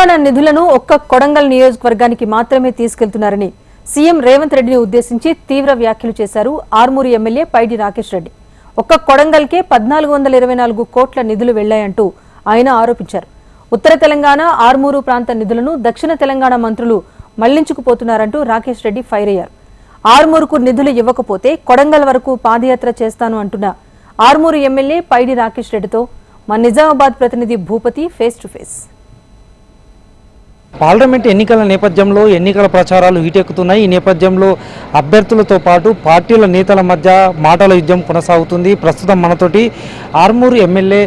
తెలంగాణ నిధులను ఒక్క కొడంగల్ నియోజకవర్గానికి మాత్రమే తీసుకెళ్తున్నారని సీఎం రేవంత్ రెడ్డిని ఉద్దేశించి తీవ్ర వ్యాఖ్యలు చేశారు ఆర్మూరు ఎమ్మెల్యే పైడి రాకేష్ రెడ్డి. ఒక్క కొడంగల్కే 1424 కోట్ల నిధులు వెళ్లాయంటూ ఆయన ఆరోపించారు. ఉత్తర తెలంగాణ ఆర్మూరు ప్రాంత నిధులను దక్షిణ తెలంగాణ మంత్రులు మళ్లించుకుపోతున్నారంటూ రాకేష్ రెడ్డి ఫైర్ అయ్యారు. ఆర్మూరుకు నిధులు ఇవ్వకపోతే కొడంగల్ వరకు పాదయాత్ర చేస్తాను అంటున్న ఆర్మూరు ఎమ్మెల్యే పైడి రాకేష్ రెడ్డితో మా నిజామాబాద్ ప్రతినిధి Bhupathi face to face. Parliament ఎన్నికల నేపథ్యంలో ఎన్నికల ప్రచారాలు హీటెక్కుతున్నాయి. ఈ నేపథ్యంలో అభ్యర్థులతో పాటు పార్టీల నేతల మధ్య మాటల యుద్ధం కొనసాగుతుంది. ప్రస్తుతం మనతోటి ఆర్మూరు ఎమ్మెల్యే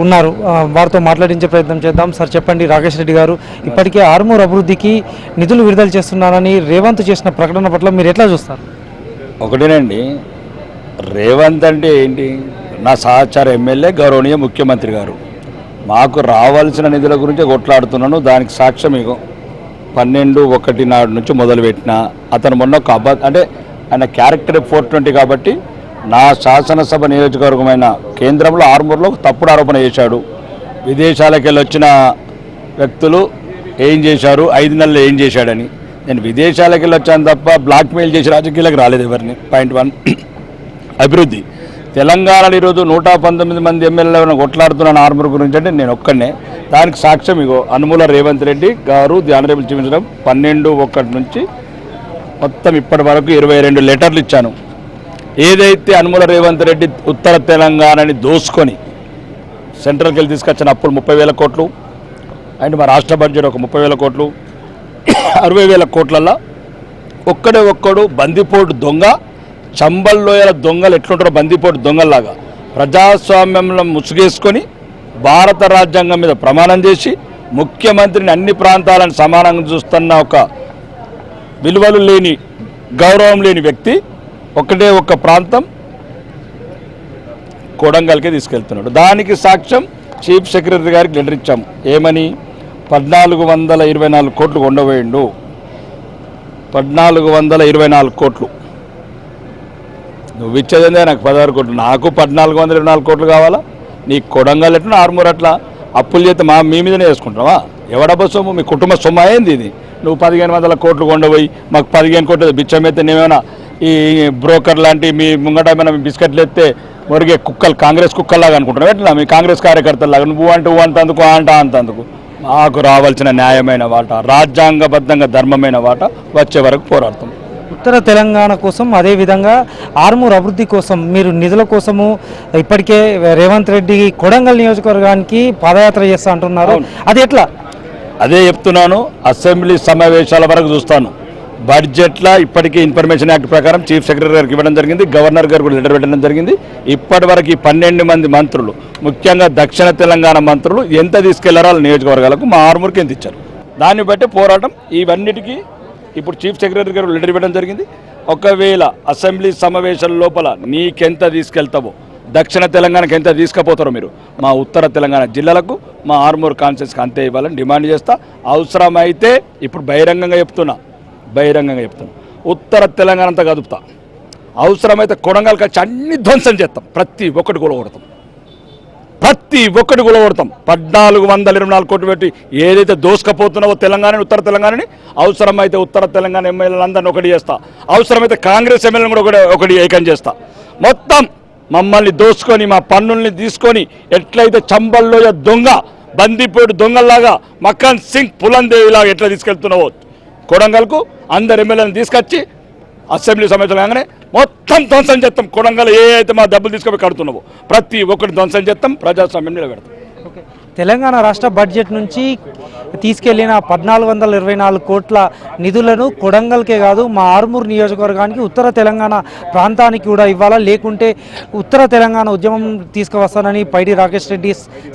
ఉన్నారు, వారితో మాట్లాడించే ప్రయత్నం చేద్దాం. సార్ చెప్పండి, రాకేష్ రెడ్డి గారు ఇప్పటికే ఆర్మూరు అభివృద్ధికి నిధులు విడుదల చేస్తున్నారని రేవంత్ చేసిన ప్రకటన పట్ల మీరు ఎట్లా చూస్తారు? ఒకటేనండి, రేవంత్ అంటే ఏంటి? నా సహచార ఎమ్మెల్యే గౌరవనీయ ముఖ్యమంత్రి గారు మాకు రావాల్సిన నిధుల గురించి కొట్లాడుతున్నాను. దానికి సాక్ష్యం ఇగో 12/1 నాడు నుంచి మొదలుపెట్టిన అతను మొన్న ఒక అంటే ఆయన క్యారెక్టర్ 420 కాబట్టి నా శాసనసభ నియోజకవర్గమైన కేంద్రంలో ఆర్మూరులో తప్పుడు ఆరోపణ చేశాడు. విదేశాలకు వెళ్ళి వచ్చిన వ్యక్తులు ఏం చేశారు, 5 నెలలు ఏం చేశాడని. నేను విదేశాలకు వెళ్ళి వచ్చాను తప్ప బ్లాక్మెయిల్ చేసి రాజకీయాలకు రాలేదు ఎవరిని. పాయింట్ 1 అభివృద్ధి. తెలంగాణలో ఈరోజు 119 మంది ఎమ్మెల్యేలను కొట్లాడుతున్నాను ఆర్మూరు గురించి అంటే నేను ఒక్కనే. దానికి సాక్ష్యం ఇగో అనుమూల రేవంత్ రెడ్డి గారు ఆనరబుల్ చీఫ్ మినిస్టర్ 12/1 నుంచి మొత్తం ఇప్పటి వరకు 22 లెటర్లు ఇచ్చాను. ఏదైతే అనుమూల రేవంత్ రెడ్డి ఉత్తర తెలంగాణని దోసుకొని సెంట్రల్కి వెళ్ళి తీసుకొచ్చిన అప్పులు 30,000 కోట్లు అండ్ మా రాష్ట్ర బడ్జెట్ ఒక 30,000 కోట్లు, 60,000 కోట్లల్లో ఒక్కడు బందిపోటు దొంగ, చంబల్లోయల దొంగలు ఎట్లుంటారో బందిపోటు దొంగల్లాగా ప్రజాస్వామ్యంలో ముసుగేసుకొని భారత రాజ్యాంగం మీద ప్రమాణం చేసి ముఖ్యమంత్రిని అన్ని ప్రాంతాలను సమానంగా చూస్తున్న ఒక విలువలు లేని, గౌరవం లేని వ్యక్తి ఒక్క ప్రాంతం కొడంగల్కే తీసుకెళ్తున్నాడు. దానికి సాక్ష్యం చీఫ్ సెక్రటరీ గారికి లెటర్ ఇచ్చాం. ఏమని? 1424 కోట్లు కొండవేయండు. 1424 కోట్లు నువ్వు ఇచ్చేదే నాకు 16 కోట్లు, నాకు 1424 కోట్లు కావాలా? నీ కొడంగల్ ఎట్లా ఆర్మూరు అట్లా అప్పులు చేస్తే మీ మీదనే వేసుకుంటావా? ఎవడబ్బ సొమ్ము? మీ కుటుంబ సొమ్ము అయింది ఇది. నువ్వు 1500 కోట్లు కొండపోయి మాకు 15 కోట్లు బిచ్చమైతే నేమేమైనా ఈ బ్రోకర్ లాంటి మీ ముంగట ఏమైనా బిస్కెట్లు ఎత్తే మురిగే కుక్కలు, కాంగ్రెస్ కుక్కల్లాగా అనుకుంటున్నావు ఎట్లా? మీ కాంగ్రెస్ కార్యకర్తలాగా నువ్వు అంతందుకు అంతందుకు. మాకు రావాల్సిన న్యాయమైన వాటా, రాజ్యాంగబద్ధంగా ధర్మమైన వాటా వచ్చే వరకు పోరాడతాం. ఉత్తర తెలంగాణ కోసం, అదేవిధంగా ఆర్మూరు అభివృద్ధి కోసం మీరు నిధుల కోసము ఇప్పటికే రేవంత్ రెడ్డి కొడంగల్ నియోజకవర్గానికి పాదయాత్ర చేస్తా అంటున్నారు, అది ఎట్లా? అదే చెప్తున్నాను. అసెంబ్లీ సమావేశాల వరకు చూస్తాను. బడ్జెట్లో ఇప్పటికీ ఇన్ఫర్మేషన్ యాక్ట్ ప్రకారం చీఫ్ సెక్రటరీ గారికి ఇవ్వడం జరిగింది, గవర్నర్ గారు కూడా లెటర్ పెట్టడం జరిగింది. ఇప్పటి వరకు ఈ 12 మంది మంత్రులు, ముఖ్యంగా దక్షిణ తెలంగాణ మంత్రులు ఎంత తీసుకెళ్లారో నియోజకవర్గాలకు, మా ఆర్మూరుకి ఎంత ఇచ్చారు, దాన్ని బట్టి పోరాటం. ఇవన్నిటికీ ఇప్పుడు చీఫ్ సెక్రటరీ గారు లెటర్ ఇవ్వడం జరిగింది. ఒకవేళ అసెంబ్లీ సమావేశాల లోపల నీకెంత తీసుకెళ్తావో, దక్షిణ తెలంగాణకి ఎంత తీసుకుపోతారో మీరు మా ఉత్తర తెలంగాణ జిల్లాలకు, మా ఆర్మూరు కాన్స్టిట్యూన్సీకి అంతే ఇవ్వాలని డిమాండ్ చేస్తా. అవసరమైతే ఇప్పుడు బహిరంగంగా చెప్తున్నా, ఉత్తర తెలంగాణ అంతా కదుపుతా. అవసరమైతే కొడంగల్కి వచ్చి అన్ని ధ్వంసం చేస్తాం, ప్రతి ఒక్కటి కూలగొడతాం. 1424 కోట్లు పెట్టి ఏదైతే దోసుకపోతున్నావో తెలంగాణని, ఉత్తర తెలంగాణని, అవసరమైతే ఉత్తర తెలంగాణ ఎమ్మెల్యేలందరినీ ఒకటి చేస్తా. అవసరమైతే కాంగ్రెస్ ఎమ్మెల్యేలను కూడా ఒకటి ఏకం చేస్తా. మొత్తం మమ్మల్ని దోసుకొని మా పన్నుల్ని తీసుకొని ఎట్లయితే చంబల్లోయ దొంగ, బందిపోటు దొంగల్లాగా మక్కన్ సింగ్ పులందేవిలాగా ఎట్లా తీసుకెళ్తున్నావో కొడంగల్కు అందరు ఎమ్మెల్యేలను తీసుకొచ్చి అసెంబ్లీ సమావేశంలో కాగానే మొత్తం ధ్వంసం చేస్తాం. కొడంగల్ ఏ అయితే మా డబ్బులు తీసుకొని కడుతున్నావో ప్రతి ఒక్కటి ధ్వంసం చేస్తాం, ప్రజాస్వామ్యం నిలబెడతాం. తెలంగాణ రాష్ట్ర బడ్జెట్ నుంచి తీసుకెళ్లిన 1424 కోట్ల నిధులను కొడంగల్కే కాదు మా ఆర్మూరు నియోజకవర్గానికి, ఉత్తర తెలంగాణ ప్రాంతానికి కూడా ఇవ్వాలా, లేకుంటే ఉత్తర తెలంగాణ ఉద్యమం తీసుకువస్తానని పైడి రాకేష్ రెడ్డి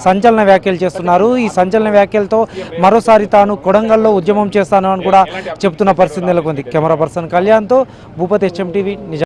సంచలన వ్యాఖ్యలు చేస్తున్నారు. ఈ సంచలన వ్యాఖ్యలతో మరోసారి తాను కొడంగల్లో ఉద్యమం చేస్తాను అని కూడా చెప్తున్న పరిస్థితి నెలకొంది. కెమెరా పర్సన్ కళ్యాణ్తో భూపతి, HM TV, నిజామాబాద్.